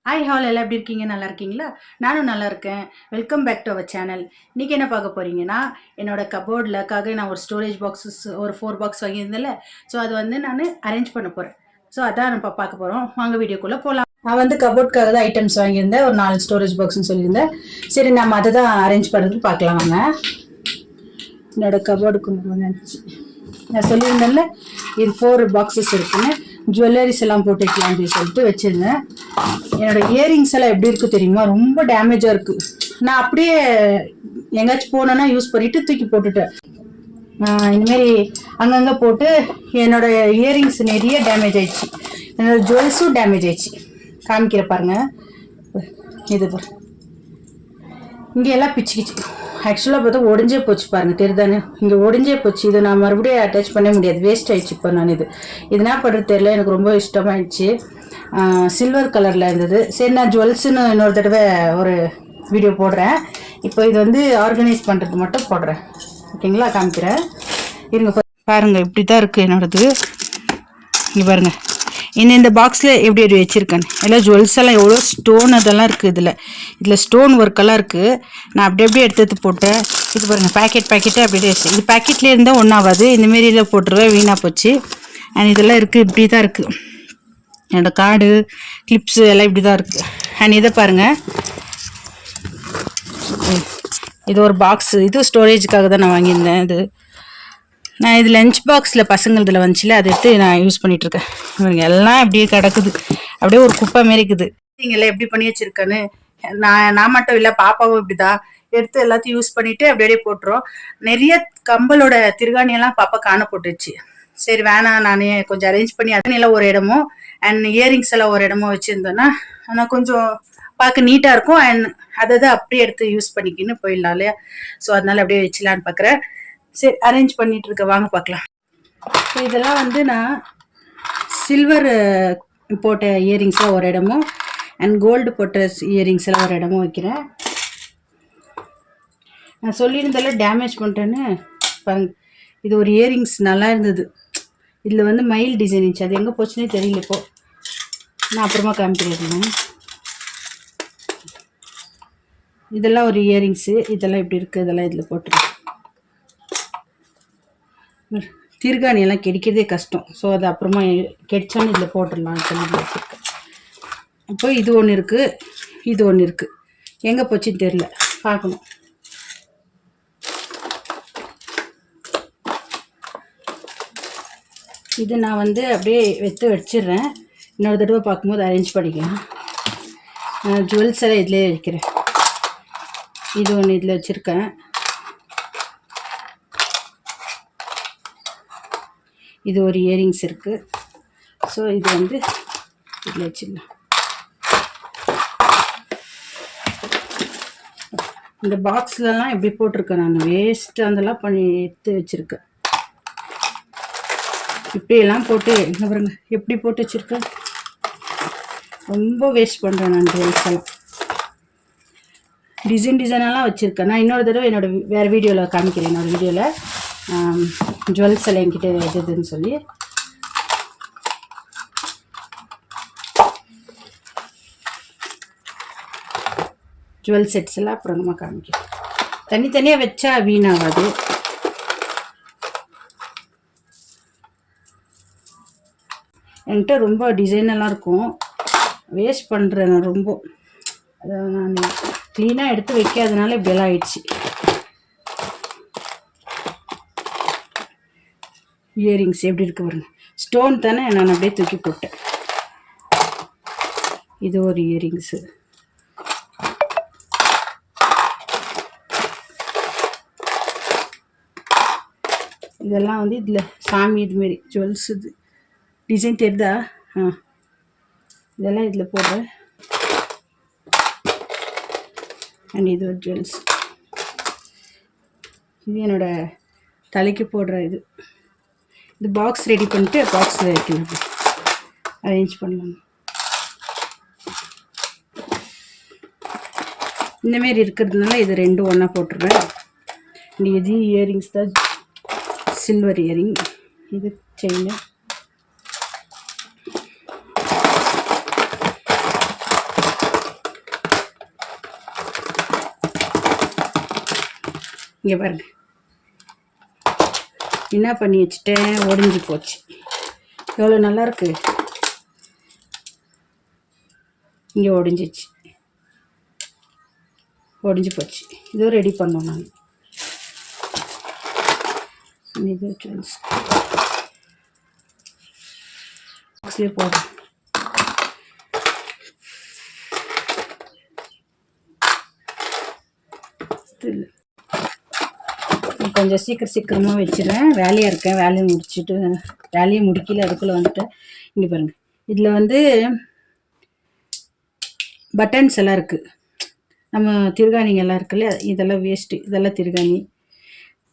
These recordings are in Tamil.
ஹாய் ஹால் எல்லாம் எப்படி இருக்கீங்க? நல்லா இருக்கீங்களா? நானும் நல்லா இருக்கேன். Welcome back to our channel. இன்னைக்கு என்ன பார்க்க போறீங்கன்னா, என்னோட கபோர்டில்க்காக நான் ஒரு ஸ்டோரேஜ் பாக்ஸஸ் ஒரு 4 பாக்ஸ் வாங்கியிருந்தேன்ல, ஸோ அது வந்து நான் அரேஞ்ச் பண்ண போகிறேன். ஸோ அதான் நம்ம பார்க்க போகிறோம். வாங்க வீடியோக்குள்ளே போகலாம். நான் வந்து கபோர்டுக்காக தான் ஐட்டம்ஸ் வாங்கியிருந்தேன். ஒரு 4 ஸ்டோரேஜ் பாக்ஸ்னு சொல்லியிருந்தேன். சரி, நம்ம அதை தான் அரேஞ்ச் பண்ணுறதுக்கு பார்க்கலாம் வாங்க. என்னோட கபோர்டுக்கு வந்துச்சு. நான் சொல்லியிருந்தேன்ல, இது 4 பாக்ஸஸ் இருக்குன்னு, ஜுவல்லரிஸ் எல்லாம் போட்டு வைக்கலாம் அப்படின்னு சொல்லிட்டு வச்சுருந்தேன். என்னோட இயரிங்ஸ் எல்லாம் எப்படி இருக்குது தெரியுமா? ரொம்ப டேமேஜாக இருக்குது. நான் அப்படியே எங்கேயாச்சும் போனேன்னா யூஸ் பண்ணிட்டு தூக்கி போட்டுட்டேன். இந்தமாரி அங்கங்கே போட்டு என்னோட இயரிங்ஸ் நிறைய டேமேஜ் ஆயிடுச்சு. என்னோட ஜுவல்ஸும் டேமேஜ் ஆயிடுச்சு. காமிக்கிற பாருங்க. இது இங்கே எல்லாம் பிச்சுக்கிச்சு. ஆக்சுவலாக பார்த்தா ஒடிஞ்சே போச்சு பாருங்கள், தெரிதானே? இங்கே ஒடிஞ்சே போச்சு. இதை நான் மறுபடியும் அட்டாச் பண்ண முடியாது, வேஸ்ட் ஆயிடுச்சு. இப்போ நான் இது என்ன பண்ணுறது தெரியல. எனக்கு ரொம்ப இஷ்டமாயிடுச்சு. சில்வர் கலரில் இருந்தது. சரி, நான் ஜுவல்ஸுன்னு இன்னொரு தடவை ஒரு வீடியோ போடுறேன். இப்போ இது வந்து ஆர்கனைஸ் பண்ணுறது மட்டும் போடுறேன். ஓகேங்களா? காமிக்கிறேன் இருங்க. பாருங்கள், இப்படி தான் இருக்குது என்னோடது. இங்கே பாருங்கள், இந்த பாக்ஸில் எப்படி எப்படி வச்சுருக்கேன். எல்லாம் ஜுவல்ஸ் எல்லாம் எவ்வளோ ஸ்டோன் அதெல்லாம் இருக்குது. இதில் ஸ்டோன் ஒர்க்கெல்லாம் இருக்குது. நான் அப்படி அப்படியே எடுத்து போட்டேன். இது பாருங்கள், பேக்கெட்டு அப்படியே வச்சு. இது பேக்கெட்லேயே இருந்தால் ஒன்றாகாது. இந்தமாரியில் போட்டுருவேன், வீணாக போச்சு. அண்ட் இதெல்லாம் இருக்குது, இப்படி தான் இருக்குது. என்னோடய கார்டு கிளிப்ஸு எல்லாம் இப்படி தான் இருக்குது. அண்ட் இதை பாருங்கள், இது ஒரு பாக்ஸு. இது ஸ்டோரேஜுக்காக தான் நான் வாங்கியிருந்தேன். இது நான் இது லஞ்ச் பாக்ஸில் பசங்கள் இதில் வந்துச்சுல, அதை எடுத்து நான் யூஸ் பண்ணிகிட்ருக்கேன். இவங்க எல்லாம் அப்படியே கிடக்குது, அப்படியே ஒரு குப்பை மாரி இருக்குது. நீங்கள்லாம் எப்படி பண்ணி வச்சுருக்கேன்னு நான் மட்டும் இல்லை, பாப்பாவும் இப்படி தான் எடுத்து எல்லாத்தையும் யூஸ் பண்ணிவிட்டு அப்படியே போட்டுரும். நிறைய கம்பலோட திருகாணியெல்லாம் பாப்பா காண போட்டுச்சு. சரி வேணாம், நான் கொஞ்சம் அரேஞ்ச் பண்ணி அதெல்லாம் ஒரு இடமும் அண்ட் இயரிங்ஸ் எல்லாம் ஒரு இடமும் வச்சுருந்தோன்னா ஆனால் கொஞ்சம் பார்க்க நீட்டாக இருக்கும். அண்ட் அதை தான் அப்படியே எடுத்து யூஸ் பண்ணிக்கின்னு போயிடலாம் இல்லையா? ஸோ அதனால அப்படியே வச்சுலான்னு பார்க்குறேன். சரி, அரேஞ்ச் பண்ணிட்டு இருக்க, வாங்க பார்க்கலாம். இதெல்லாம் வந்து நான் சில்வர் போட்ட இயரிங்ஸ்லாம் ஒரு இடமும் அண்ட் கோல்டு போட்ட இயரிங்ஸ் எல்லாம் ஒரு இடமும் வைக்கிறேன். நான் சொல்லியிருந்தால டேமேஜ் பண்ணிட்டேன்னு பாருங்க. இது ஒரு இயரிங்ஸ் நல்லா இருந்தது. இதில் வந்து மயில் டிசைன் இருந்துச்சு, அது எங்கே போச்சுன்னே தெரியல. இப்போ நான் அப்புறமா காமிக்கிறேன். இதெல்லாம் ஒரு இயரிங்ஸு. இதெல்லாம் இப்படி இருக்குது. இதெல்லாம் இதில் போட்டுருக்கேன். திருகாணியெல்லாம் கிடைக்கிறதே கஷ்டம். ஸோ அது அப்புறமா கிடைச்சான்னு இதில் போட்டுடலான்னு சொல்லி வச்சுருக்கேன். இப்போ இது ஒன்று இருக்குது, இது ஒன்று இருக்குது. எங்கே போச்சுன்னு தெரில, பார்க்கணும். இது நான் வந்து அப்படியே வச்சிடுறேன். இன்னொரு தடவை பார்க்கும்போது அரேஞ்ச் பண்ணிக்கலாம். ஜுவல்ஸ் எல்லாம் இதிலே வைக்கிறேன். இது ஒன்று இதில் வச்சுருக்கேன். இது ஒரு இயரிங்ஸ் இருக்குது. ஸோ இது வந்து இதில் வச்சிடலாம். இந்த பாக்ஸ்லலாம் எப்படி போட்டிருக்கேன், நான் வேஸ்ட்டு அதெல்லாம் பண்ணி எடுத்து வச்சுருக்கேன். இப்படியெல்லாம் போட்டு என்ன பாருங்க எப்படி போட்டு வச்சுருக்கேன். ரொம்ப வேஸ்ட் பண்ணுறேன் நான் ஜுவல்ஸ் எல்லாம். டிசைனெல்லாம் வச்சுருக்கேன். நான் இன்னொரு தடவை என்னோட வேறு வீடியோவில் காமிக்கிறேன். என்னோடய வீடியோவில் ஜுவல்ஸ் எல்லாம் என்கிட்ட எதுன்னு சொல்லி. ஜுவல் செட்ஸ் எல்லாம் அப்புறம் நம்ம காமிக்கிறேன். தனித்தனியாக வச்சா வீணாகாது. என்கிட்ட ரொம்ப டிசைனெல்லாம் இருக்கும், வேஸ்ட் பண்ணுறேன் நான் ரொம்ப. அதை நான் க்ளீனாக எடுத்து வைக்காதனால இப்படியெல்லாம் ஆயிடுச்சு. இயரிங்ஸ் எப்படி இருக்கு பாருங்க. ஸ்டோன் தானே, நான் அப்படியே தூக்கி போட்டேன். இது ஒரு இயரிங்ஸு. இதெல்லாம் வந்து இதில் சாமி இதுமாரி ஜுவல்ஸ் இது டிசைன் தெரியுதா? இதெல்லாம் இதில் போடுறேன். அண்ட் இது ஒரு ஜுவல்ஸ். இது என்னோடய தலைக்கு போடுற இது. இந்த பாக்ஸ் ரெடி பண்ணிட்டு பாக்ஸில் வைக்கணும், அரேஞ்ச் பண்ணலாம். இந்தமாரி இருக்கிறதுனால இது ரெண்டும் ஒன்றா போட்டுருவேன். இது இயரிங்ஸ் தான், சில்வர் இயரிங். இது செயின். இங்கே பாருங்க, என்ன பண்ணி வச்சுட்டேன், ஒடிஞ்சு போச்சு. எவ்வளோ நல்லாயிருக்கு. இங்கே ஒடிஞ்சிச்சு, ஒடிஞ்சு போச்சு. இதுவும் ரெடி பண்ணோம் நாங்கள். இது பாக்ஸ்லேயே போடுறேன். கொஞ்சம் சீக்கிரமாக வச்சுருவேன். வேலையாக இருக்கேன், வேலையை முடிச்சுட்டு வேலையை முடிக்கல, அதுக்குள்ளே வந்துட்டு. இங்கே பாருங்கள், இதில் வந்து பட்டன்ஸ் எல்லாம் இருக்குது. நம்ம திருகாணிங்கெல்லாம் இருக்குல்ல, இதெல்லாம் வேஸ்ட்டு. இதெல்லாம் திருகாணி.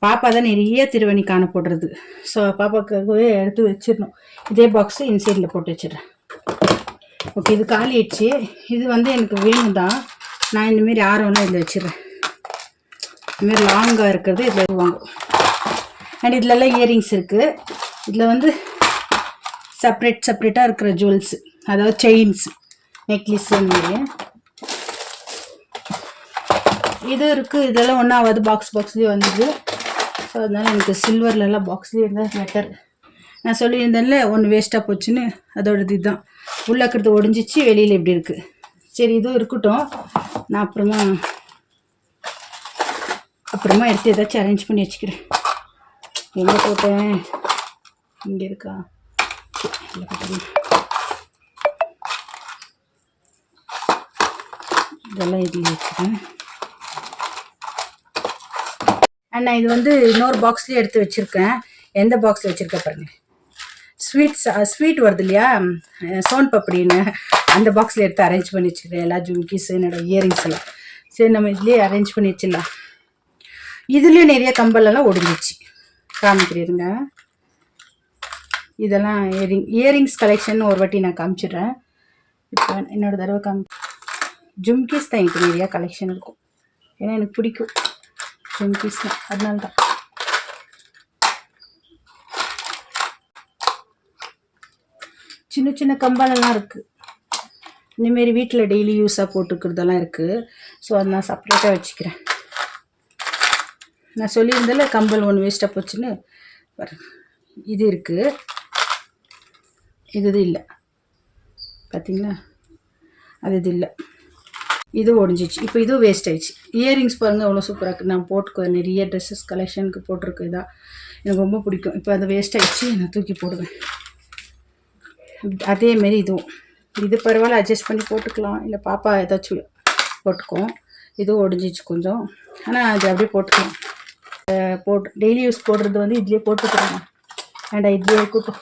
பாப்பா தான் நிறைய திருவாணி காண போடுறது. ஸோ பாப்பாக்காகவே எடுத்து வச்சிடணும். இதே பாக்ஸு இன்சைடில் போட்டு வச்சிடுறேன். ஓகே, இது காலி ஆயிடுச்சு. இது வந்து எனக்கு வேணும் தான். நான் இந்தமாரி ஆரம்லாம் இதில் வச்சிடுறேன். இதுமாரி லாங்காக இருக்கிறது இதில் வாங்கும். அண்ட் இதிலெல்லாம் இயரிங்ஸ் இருக்குது. இதில் வந்து செப்ரேட்டாக இருக்கிற ஜுவல்ஸு, அதாவது செயின்ஸ், நெக்லஸ் மாதிரி இது இருக்குது. இதெல்லாம் ஒன்றாவது பாக்ஸ்லேயே வந்தது. ஸோ அதனால் எனக்கு சில்வர்லலாம் பாக்ஸ்லேயே இருந்தால் பெட்டர். நான் சொல்லியிருந்தேன்ல, ஒன்று வேஸ்ட்டாக போச்சுன்னு, அதோடது இதுதான். உள்ளக்கிறது ஒடிஞ்சிச்சு, வெளியில் எப்படி இருக்குது. சரி, இதுவும் இருக்கட்டும். நான் அப்புறமா எடுத்து ஏதாச்சும் அரேஞ்ச் பண்ணி வச்சுக்கிறேன். எங்கே போட்டேன்? இங்கே இருக்கா? இதெல்லாம் இதில் வச்சுக்கிறேன். அண்ட் நான் இது வந்து இன்னொரு பாக்ஸ்லேயே எடுத்து வச்சுருக்கேன். எந்த பாக்ஸில் வச்சுருக்கேன் பாருங்கள். ஸ்வீட் வருது இல்லையா, சோன் பப்படின்னு, அந்த பாக்ஸில் எடுத்து அரேஞ்ச் பண்ணி வச்சுக்கிறேன். எல்லா ஜும்கிஸ், என்னோடய இயரிங்ஸ் எல்லாம். சரி, நம்ம இதுலேயே அரேஞ்ச் பண்ணி வச்சிடலாம். இதுலேயும் நிறைய கம்பலெல்லாம் ஒடிஞ்சிச்சு. காமிக்கிறீங்க. இதெல்லாம் இயரிங்ஸ் கலெக்ஷன் ஒரு வாட்டி நான் காமிச்சிடுறேன். இப்போ என்னோட தடவை ஜும்கிஸ் தான் எனக்கு நிறையா கலெக்ஷன் இருக்கும். ஏன்னா எனக்கு பிடிக்கும் ஜும்கிஸ் தான், அதனால தான். சின்ன சின்ன கம்பலெல்லாம் இருக்குது. இந்தமாரி வீட்டில் டெய்லி யூஸாக போட்டுக்கிறதெல்லாம் இருக்குது. ஸோ அதை நான் செப்ரேட்டாக வச்சுக்கிறேன். நான் சொல்லியிருந்தேன்ல, கம்பல் ஒன்று வேஸ்ட்டாக போச்சுன்னு. இது இருக்குது, இது இல்லை, பார்த்தீங்களா? இது இல்லை, இது ஒடிஞ்சிச்சு. இப்போ இதுவும் வேஸ்ட் ஆயிடுச்சு. இயரிங்ஸ் பாருங்கள், அவ்வளோ சூப்பராக இருக்குது. நான் போட்டுக்கோ நிறைய ட்ரெஸ்ஸஸ் கலெக்ஷனுக்கு போட்டிருக்கு. இதான் எனக்கு ரொம்ப பிடிக்கும். இப்போ அது வேஸ்ட் ஆகிடுச்சு, நான் தூக்கி போடுவேன். அதேமாரி இதுவும், இது பரவாயில்ல, அட்ஜஸ்ட் பண்ணி போட்டுக்கலாம். இல்லை பாப்பா ஏதாச்சும் போட்டுக்கும். இதுவும் ஒடிஞ்சிச்சு கொஞ்சம், ஆனால் அது அப்படியே போட்டுக்கலாம். டெய்லி யூஸ் போடுறது வந்து இதுலேயே போட்டுக்கிறேன். வேண்டாம், இதுலேயே இருக்கட்டும்.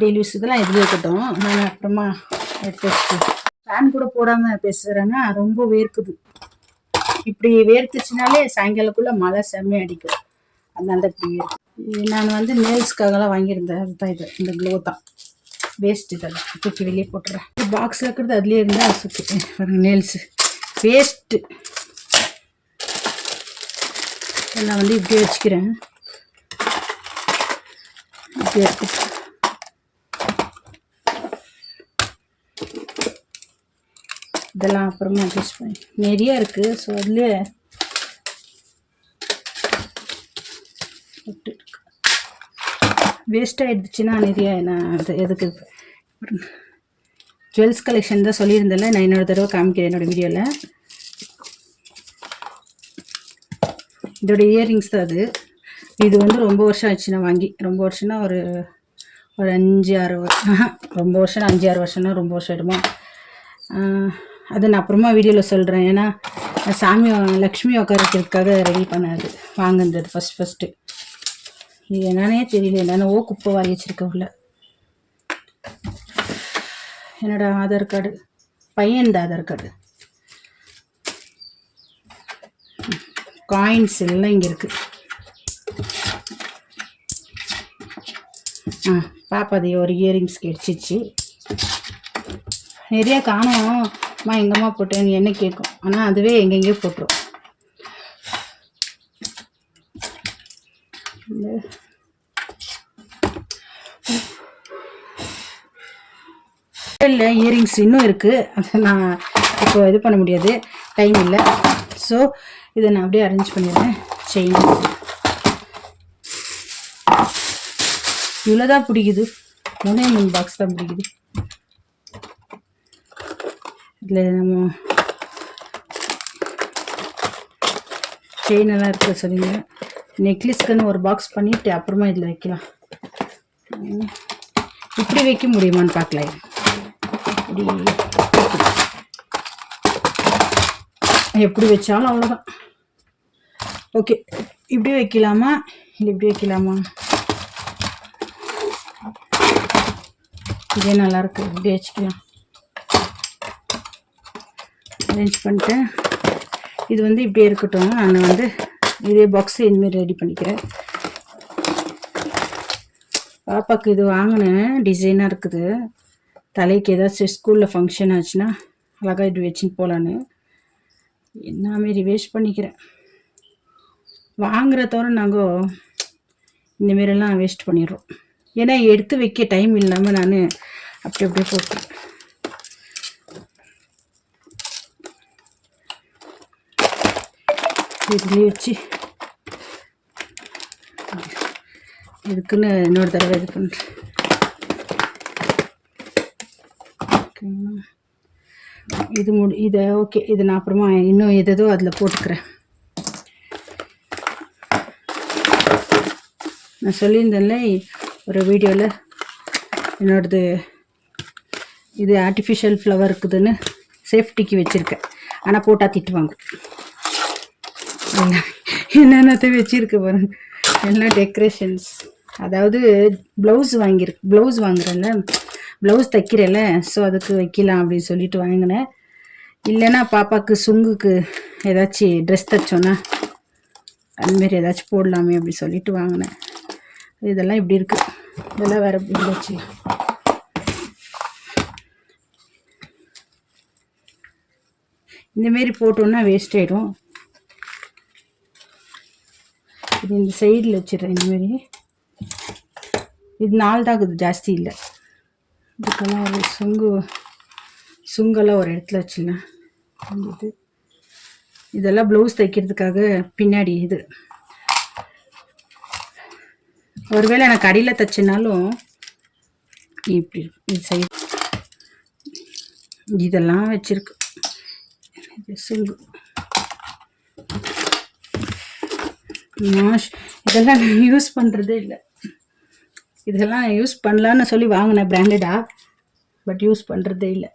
டெய்லி யூஸ் இதெல்லாம் இதுலேயே இருக்கட்டும். நான் அப்புறமா எடுத்து வச்சுட்டு ஃபேன் கூட போடாமல் பேசுகிறேன்னா ரொம்ப வேர்க்குது. இப்படி வேர்த்துச்சுனாலே சாயங்காலக்குள்ளே மழை செம்மையாக அடிக்கும். அதனால தான் இப்படி வேர்க்கு. நான் வந்து நேல்ஸ்க்காகலாம் வாங்கியிருந்தேன். அதுதான் இது, இந்த க்ளோ தான். வேஸ்ட் இதெல்லாம் தூக்கி வெளியே போட்டுறேன். பாக்ஸில் இருக்கிறது அதுலேயே இருந்தால் சுற்றி நேல்ஸு வேஸ்ட்டு. நான் வந்து இப்படி வச்சுக்கிறேன். இப்படி எடுத்துட்டு இதெல்லாம் அப்புறமா அட்ஜஸ்ட் பண்ணி நிறைய இருக்குது. ஸோ அதுலேயே வேஸ்ட் ஆகிடுச்சுன்னா நிறைய நான் அது எதுக்கு ஜுவல்ஸ் கலெக்ஷன் தான் சொல்லியிருந்தேன்ல, நான் இன்னொரு தடவை காமிக்கிறேன் என்னோடய வீடியோவில். இதோட இயரிங்ஸ் தான் அது. இது வந்து ரொம்ப வருஷம் ஆச்சு நான் வாங்கி. ரொம்ப வருஷம்னா ஒரு 5-6 ரொம்ப வருஷம் 5-6 வருஷம்னா ரொம்ப வருஷம் ஆகிடுமா. அது நான் அப்புறமா வீடியோவில் சொல்கிறேன். ஏன்னா சாமி லக்ஷ்மி உட்கார வைக்கிறதுக்காக ரெடி பண்ணாது வாங்கினது ஃபஸ்ட்டு. இது என்னன்னே தெரியல, என்னென்னவோ குப்பை வாங்கி வச்சுருக்க உள்ள. என்னோடய ஆதார் கார்டு, பையன் ஆதார் கார்டு, காயின்ஸ் எல்லாம் இங்கே இருக்குது. பாப்பாது ஒரு இயரிங்ஸ் கிடச்சிச்சு. நிறையா காணும். எங்கம்மா போட்டேன்னு என்ன கேட்கும். ஆனால் அதுவே எங்கெங்கேயோ போட்டுரும். இல்லை, இயரிங்ஸ் இன்னும் இருக்குது. அதை நான் இப்போ இது பண்ண முடியாது, டைம் இல்லை. ஸோ இதை நான் அப்படியே அரேஞ்ச் பண்ணிடுறேன். செயின் இவ்வளோதான் பிடிக்குது, 3 பாக்ஸ் தான் பிடிக்குது. இதில் நம்ம செயின் எல்லாம் இருக்க சொல்லுங்க. நெக்லஸ்க்குன்னு ஒரு பாக்ஸ் பண்ணிவிட்டு அப்புறமா இதில் வைக்கலாம். இப்படி வைக்க முடியுமான்னு பார்க்கலாம். எப்படி வச்சாலும் அவ்வளோதான். ஓகே, இப்படி வைக்கலாமா இல்லை இப்படி வைக்கலாமா? இதே நல்லாயிருக்கு, இப்படி வச்சுக்கலாம். அரேஞ்ச் பண்ணிட்டேன். இது வந்து இப்படியே இருக்கட்டும். நான் வந்து இதே பாக்ஸு இனிமேல் ரெடி பண்ணிக்கிறேன். பாப்பாவுக்கு இது வாங்கினேன், டிசைனாக இருக்குது. தலைக்கு ஏதாச்சும் ஸ்கூலில் ஃபங்க்ஷன் ஆச்சுன்னா அழகாக இது வச்சுன்னு போகலான்னு மாரி வேஸ்ட் பண்ணிக்கிறேன். வாங்குற தவிர நாங்கள் இந்தமாரிலாம் வேஸ்ட் பண்ணிடுறோம். ஏன்னா எடுத்து வைக்க டைம் இல்லாமல் நான் அப்படியே போட்டேன். இதுலேயே வச்சு இதுக்குன்னு இன்னொரு தடவை இது பண்ணுறேன். இது இதை ஓகே, இது நான் அப்புறமா இன்னும் எதோ அதில் போட்டுக்கிறேன். நான் சொல்லியிருந்தேன்ல ஒரு வீடியோவில் என்னோடது இது ஆர்டிஃபிஷியல் ஃப்ளவர் இருக்குதுன்னு சேஃப்டிக்கு வச்சுருக்கேன். ஆனால் போட்டால் திட்டுவாங்க. என்னென்னத்தை வச்சுருக்க பாருங்க, எல்லாம் டெக்கரேஷன்ஸ். அதாவது ப்ளவுஸ் வாங்குறேன்ல, ப்ளவுஸ் தைக்கிறேன்ல, ஸோ அதுக்கு வைக்கலாம் அப்படின்னு சொல்லிட்டு வாங்கினேன். இல்லைன்னா பாப்பாவுக்கு சுங்குக்கு ஏதாச்சும் ட்ரெஸ் தைச்சோன்னா அதுமாரி ஏதாச்சும் போடலாமே அப்படி சொல்லிட்டு வாங்கினேன். இதெல்லாம் இப்படி இருக்குது, இதெல்லாம் வேறு இப்படி வச்சு இந்தமாரி போட்டோன்னா வேஸ்ட் ஆகிடும். இது இந்த சைடில் வச்சிடுறேன். இந்தமாரி இது 4 தான் இருக்குது, ஜாஸ்தி இல்லை. இதுக்கெல்லாம் ஒரு சுங்கெல்லாம் ஒரு இடத்துல வச்சிடலாம். இதெல்லாம் ப்ளவுஸ் தைக்கிறதுக்காக பின்னாடி இது. ஒருவேளை நான் கடையில் தைச்சினாலும் இப்படி இது சைடு இதெல்லாம் வச்சிருக்கு. இது சுங்கு இதெல்லாம் நான் யூஸ் பண்ணுறதே இல்லை. இதெல்லாம் யூஸ் பண்ணலான்னு சொல்லி வாங்கினேன் பிராண்டடாக, பட் யூஸ் பண்ணுறதே இல்லை.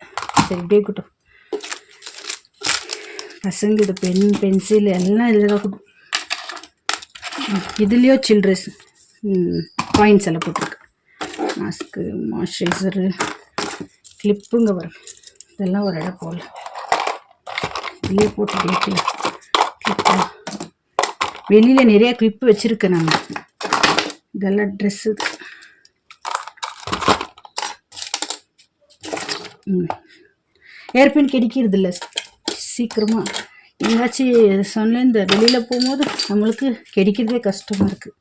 சரி இப்படியே இருக்கட்டும். பசங்க இது பென்சில் எல்லாம் இதில் தான் கொடுக்கும். இதுலேயோ சில்ட்ரன்ஸ் காயின்ஸ் எல்லாம் போட்டிருக்கு. மாஸ்க்கு, மாய்ஸ்சரைசரு, கிளிப்புங்க வரும். இதெல்லாம் ஒரு இடம் போகல, இதுலேயே போட்டு வைக்கலாம். கிளிப்பு வெளியில் நிறைய கிளிப்பு வச்சுருக்கேன் நான். இதெல்லாம் ட்ரெஸ்ஸு. ஏர்பின் கிடைக்கிறது இல்லை சீக்கிரமாக. எங்காச்சும் சொன்ன இந்த வெளியில் போகும்போது நம்மளுக்கு கிடைக்கிறதே கஷ்டமாக இருக்குது.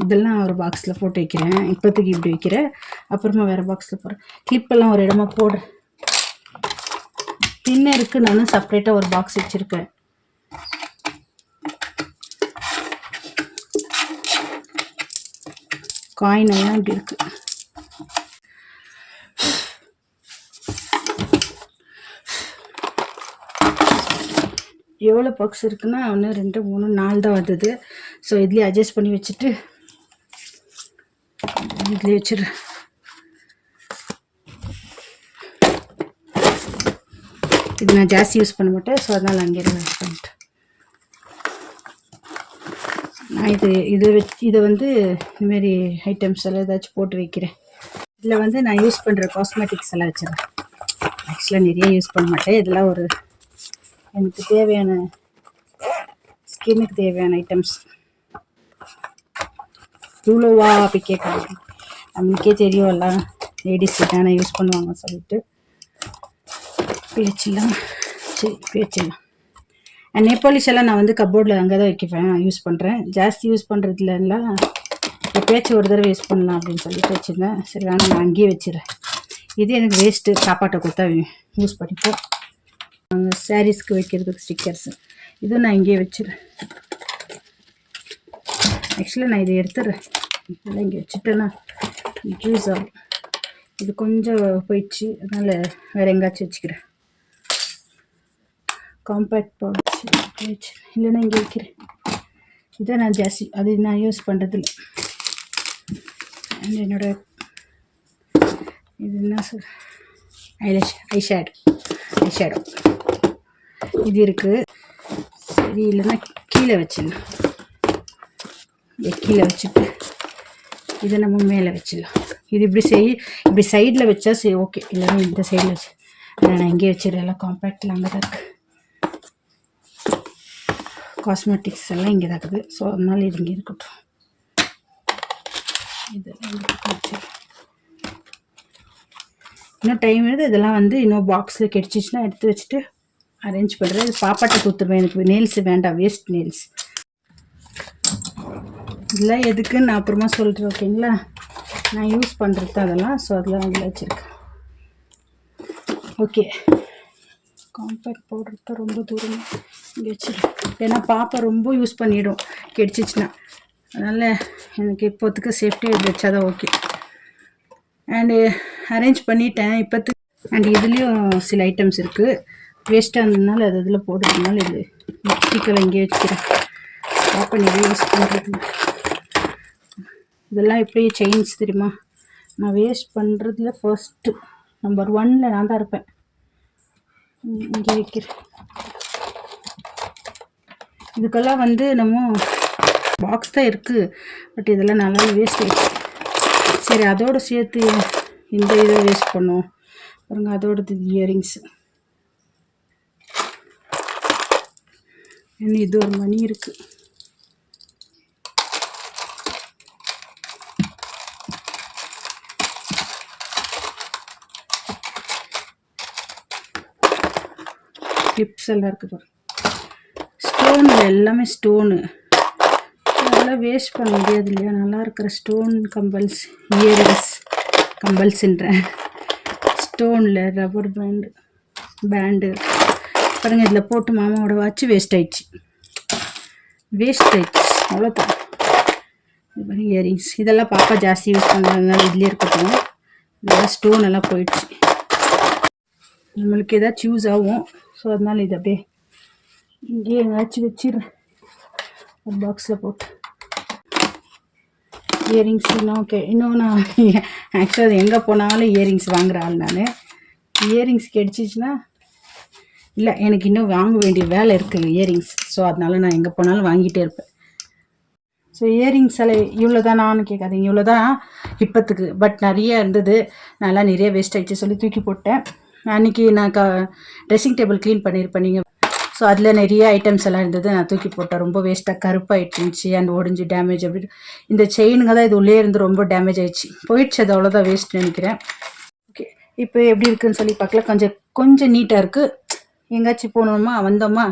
இதெல்லாம் ஒரு பாக்ஸில் போட்டு வைக்கிறேன். இப்போதைக்கு இப்படி வைக்கிறேன், அப்புறமா வேறு பாக்ஸில் போடுறேன். கிளிப்பெல்லாம் ஒரு இடமா போடுறேன். பின்னருக்கு நான் செப்பரேட்டாக ஒரு பாக்ஸ் வச்சுருக்கேன். காயின் எல்லாம் இப்படி இருக்குது. எவ்வளோ பாக்ஸ் இருக்குன்னா 1 2 3 4 தான் வந்தது. ஸோ இதுலேயே அட்ஜஸ்ட் பண்ணி வச்சுட்டு இதுலேயே வச்சிடுறேன். இது நான் ஜாஸ்தி யூஸ் பண்ண மாட்டேன், ஸோ அதனால் அங்கே யூஸ் பண்ணிட்டேன். நான் இதை வந்து இதுமாரி ஐட்டம்ஸ் எல்லாம் ஏதாச்சும் போட்டு வைக்கிறேன். இதில் வந்து நான் யூஸ் பண்ணுற காஸ்மெட்டிக்ஸ் எல்லாம் வச்சிடறேன். ஆக்சுவலாக நிறைய யூஸ் பண்ண மாட்டேன். இதெல்லாம் ஒரு எனக்கு தேவையான ஸ்கின்னுக்கு தேவையான ஐட்டம்ஸ். இவ்வளோவா அப்படி கேட்காது, நம்மளுக்கே தெரியும் எல்லாம் லேடிஸ் தானே யூஸ் பண்ணுவாங்க சொல்லிட்டு வச்சிடலாம். சரி வச்சிடலாம். அண்ட் நெப்பாலிஷ் எல்லாம் நான் வந்து கப்போர்டில் அங்கே தான் வைக்குவேன், யூஸ் பண்ணுறேன். ஜாஸ்தி யூஸ் பண்ணுறதுலாம் எப்பயாச்சும் ஒரு தடவை யூஸ் பண்ணலாம் அப்படின்னு சொல்லிட்டு வச்சுருந்தேன். சரி வேணாம், நான் அங்கேயே வச்சிடறேன். இது எனக்கு வேஸ்ட்டு, சாப்பாட்டை கொடுத்தா யூஸ் பண்ணிப்போம். சாரீஸ்க்கு வைக்கிறதுக்கு ஸ்டிக்கர்ஸு இதுவும் நான் இங்கேயே வச்சிடுறேன். ஆக்சுவலாக நான் இதை எடுத்துடுறேன், இதெல்லாம் இங்கே வச்சுட்டேன்னா யூஸ் ஆகும். இது கொஞ்சம் போயிடுச்சு, அதனால் வேறு எங்கேயாச்சும் வச்சுக்கிறேன். காம்பேக்ட் பவுச் வச்சு இல்லைன்னா இங்கே வைக்கிறேன். இதை நான் ஜாஸ்தி அது நான் யூஸ் பண்ணுறதில்ல. அண்ட் என்னோட இது என்ன சொல் ஐஷேடோ இது இருக்குது. சரி இல்லைன்னா கீழே வச்சிடலாம். கீழே வச்சுட்டு இதை நம்ம மேலே வச்சிடலாம். இது இப்படி சைடில் வச்சா சரி ஓகே, இல்லைன்னா இந்த சைடில் வச்சு நான் இங்கே வச்சிடறேன். எல்லாம் காம்பேக்டில் அங்கே தான் இருக்குது. காஸ்மெட்டிக்ஸ் எல்லாம் இங்கே தான் இருக்குது. ஸோ அதனால இது இங்கே இருக்கட்டும். இதெல்லாம் இன்னும் டைம் இருக்குது. இதெல்லாம் வந்து இன்னும் பாக்ஸில் கிடச்சிச்சின்னா எடுத்து வச்சுட்டு அரேஞ்ச் பண்ணுறேன். இது பாப்பாட்டை கொடுத்துருவேன், எனக்கு நெயில்ஸு வேண்டாம், வேஸ்ட் நெயில்ஸ். இதெல்லாம் எதுக்குன்னு நான் அப்புறமா சொல்கிறேன், ஓகேங்களா? நான் யூஸ் பண்ணுறது தான் அதெல்லாம். ஸோ அதெல்லாம் அதில் வச்சுருக்கேன். ஓகே, காம்பேக்ட் பவுடர் தான் ரொம்ப தூரம் இங்கே வச்சுருக்கேன். ஏன்னா பாப்பா ரொம்ப யூஸ் பண்ணிவிடும் கிடச்சிச்சின்னா. அதனால் எனக்கு இப்போத்துக்கு சேஃப்டியாக இது வச்சா தான் ஓகே. அண்டு அரேஞ்ச் பண்ணிட்டேன் இப்போத்துக்கு. அண்ட் இதுலேயும் சில ஐட்டம்ஸ் இருக்குது, வேஸ்ட்டாக இருந்ததுனால அது இதில் போடுறதுனால இது ஸ்டிக்கரை இங்கே வச்சுக்கிறேன். பாப்பா நிறைய யூஸ் பண்ணுறது. இதெல்லாம் எப்படி செயின்ஸ் தெரியுமா? நான் வேஸ்ட் பண்ணுறதுல ஃபர்ஸ்ட்டு நம்பர் 1ல் நான் தான் இருப்பேன். இங்கே வைக்கிறேன். இதுக்கெல்லாம் வந்து நம்ம பாக்ஸ் தான் இருக்குது, பட் இதெல்லாம் நல்லா வேஸ்ட் ஆகிடுச்சு. சரி அதோடு சேர்த்து இந்த இதை வேஸ்ட் பண்ணுவோம் பாருங்க. அதோடது இயரிங்ஸு. இன்னும் இது ஒரு மணி இருக்குது. கிளிப்ஸ் எல்லாம் இருக்குது பாருங்க. ஸ்டோனு எல்லாமே ஸ்டோனு, அதெல்லாம் வேஸ்ட் பண்ண முடியாது இல்லையா? நல்லா இருக்கிற ஸ்டோன் கம்பல்ஸ், இயரிங்ஸ் கம்பல்ஸுன்றேன். ஸ்டோனில் ரப்பர் பேண்டு பாருங்கள். இதில் போட்டு மாமாவோட வாட்ச் வேஸ்ட் ஆயிடுச்சு அவ்வளோதான். இது மாதிரி இயரிங்ஸ் இதெல்லாம் பாப்பா ஜாஸ்தி யூஸ் பண்ணுறதுனால இதுலேயே இருக்கட்டும். இதெல்லாம் ஸ்டோன் எல்லாம் போயிடுச்சு. நம்மளுக்கு ஏதாச்சும் யூஸ் ஆகும். ஸோ அதனால் இது அப்படியே இங்கேயே எங்கேயாச்சும் வச்சிடுறேன் ஒரு பாக்ஸில் போட்டு. இயரிங்ஸ் இன்னும் நான் ஆக்சுவலாக அது எங்கே போனாலும் இயரிங்ஸ் வாங்குகிற ஆள் நான். இயரிங்ஸ் கிடச்சிச்சின்னா இல்லை, எனக்கு இன்னும் வாங்க வேண்டிய வேலை இருக்குது இயரிங்ஸ். ஸோ அதனால நான் எங்கே போனாலும் வாங்கிட்டே இருப்பேன். ஸோ இயரிங்ஸ் எல்லாம் இவ்வளோ தான் நான் கேட்காதீங்க, இவ்வளோ தான் இப்போத்துக்கு. பட் நிறைய இருந்தது, நல்லா நிறைய வேஸ்ட் ஆகிடுச்சு சொல்லி தூக்கி போட்டேன். அன்றைக்கி நான் ட்ரெஸ்ஸிங் டேபிள் க்ளீன் பண்ணியிருப்பேன் நீங்கள். ஸோ அதில் நிறைய ஐட்டம்ஸ் எல்லாம் இருந்தது, நான் தூக்கி போட்டேன். ரொம்ப வேஸ்ட்டாக கருப்பாகிட்டு இருந்துச்சு அண்ட் ஒடிஞ்சு டேமேஜ். அப்படி இந்த செயினுங்க தான் இது உள்ளே இருந்து ரொம்ப டேமேஜ் ஆகிடுச்சு, போயிடுச்சு. அது அவ்வளோதான் வேஸ்ட் நினைக்கிறேன். ஓகே, இப்போ எப்படி இருக்குதுன்னு சொல்லி பார்க்கலாம். கொஞ்சம் நீட்டாக இருக்குது. எங்கேயாச்சும் போகணுமா வந்தோமா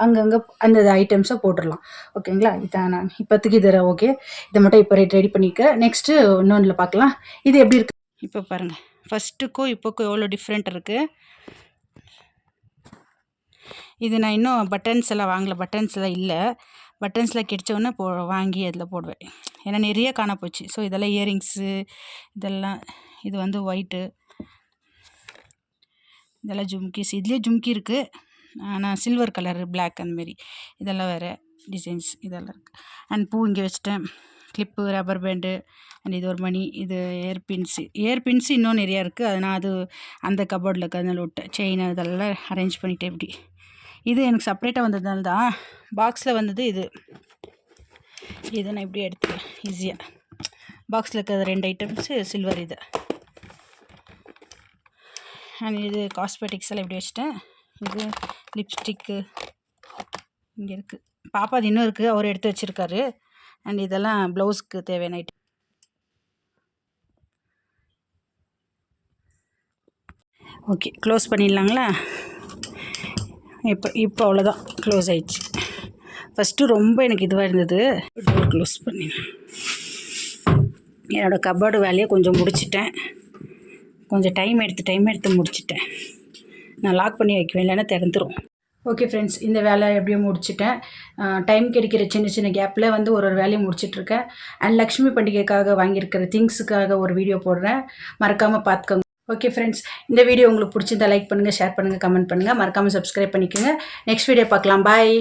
அங்கங்கே அந்த ஐட்டம்ஸை போட்டுடலாம். ஓகேங்களா? இதான் நான் இப்போத்துக்கு இதில் ஓகே. இதை மட்டும் இப்போ ரெடி பண்ணிக்க. நெக்ஸ்ட்டு இன்னொன்றில் பார்க்கலாம் இது எப்படி இருக்குது. இப்போ பாருங்கள், ஃபஸ்ட்டுக்கும் இப்போக்கும் எவ்வளோ டிஃப்ரெண்ட் இருக்குது. இது நான் இன்னும் பட்டன்ஸ் எல்லாம் வாங்கலை, பட்டன்ஸ் எல்லாம் இல்லை. பட்டன்ஸில் கிடச்சோன்னே வாங்கி அதில் போடுவேன். ஏன்னா நிறைய காண போச்சு. ஸோ இதெல்லாம் இயரிங்ஸு, இதெல்லாம் இது வந்து ஒயிட்டு, இதெல்லாம் ஜும்கிஸ். இதுலேயே ஜும்கி இருக்குது, ஆனால் சில்வர் கலரு, பிளாக் அந்தமாரி. இதெல்லாம் வேறு டிசைன்ஸ் இதெல்லாம் இருக்குது. அண்ட் பூ இங்கே வச்சுட்டேன், கிளிப்பு, ரப்பர் பேண்டு, அண்ட் இது ஒரு மணி, இது ஏர்பின்ஸு இன்னும் நிறையா இருக்குது. அது நான் அந்த கபோர்டில் இருக்கிறதுனால விட்டேன். செயின் இதெல்லாம் அரேஞ்ச் பண்ணிவிட்டேன். இப்படி இது எனக்கு செப்ரேட்டாக வந்ததுனால தான். பாக்ஸில் வந்தது இதை நான் இப்படி எடுத்துக்கிறேன் ஈஸியாக. பாக்ஸில் இருக்கிற 2 ஐட்டம்ஸு சில்வர் இது. அண்ட் இது காஸ்மெட்டிக்ஸ் எல்லாம் இப்படி வச்சுட்டேன். இது லிப்ஸ்டிக்கு இங்கே இருக்குது. பாப்பா அது இன்னும் இருக்குது, அவர் எடுத்து வச்சுருக்காரு. அண்ட் இதெல்லாம் ப்ளவுஸ்க்கு தேவையான ஐட்டம். Okay, close பண்ணிடலாங்களா? இப்போ அவ்வளோதான், க்ளோஸ் ஆயிடுச்சு. ஃபஸ்ட்டு ரொம்ப எனக்கு இதுவாக இருந்தது. டோர் க்ளோஸ் பண்ணி என்னோடய கபோர்டு வேலையை கொஞ்சம் முடிச்சிட்டேன். கொஞ்சம் டைம் எடுத்து முடிச்சிட்டேன். நான் லாக் பண்ணி வைக்குவேன், இல்லைன்னா திறந்துரும். ஓகே ஃப்ரெண்ட்ஸ், இந்த வேலை எப்படியும் முடிச்சிட்டேன். டைம் கிடைக்கிற சின்ன சின்ன கேப்பில் வந்து ஒரு வேலையை முடிச்சிட்ருக்கேன். அண்ட் லக்ஷ்மி பண்டிகைக்காக வாங்கியிருக்கிற திங்ஸுக்காக ஒரு வீடியோ போடுறேன், மறக்காமல் பார்த்துக்கோங்க. ஓகே ஃப்ரெண்ட்ஸ், இந்த வீடியோ உங்களுக்கு பிடிச்சிருந்தா லைக் பண்ணுங்கள், ஷேர் பண்ணுங்கள், கமெண்ட் பண்ணுங்கள், மறக்காமல் சப்ஸ்கிரைப் பண்ணிக்கோங்க. நெக்ஸ்ட் வீடியோ பார்க்கலாம். பாய்.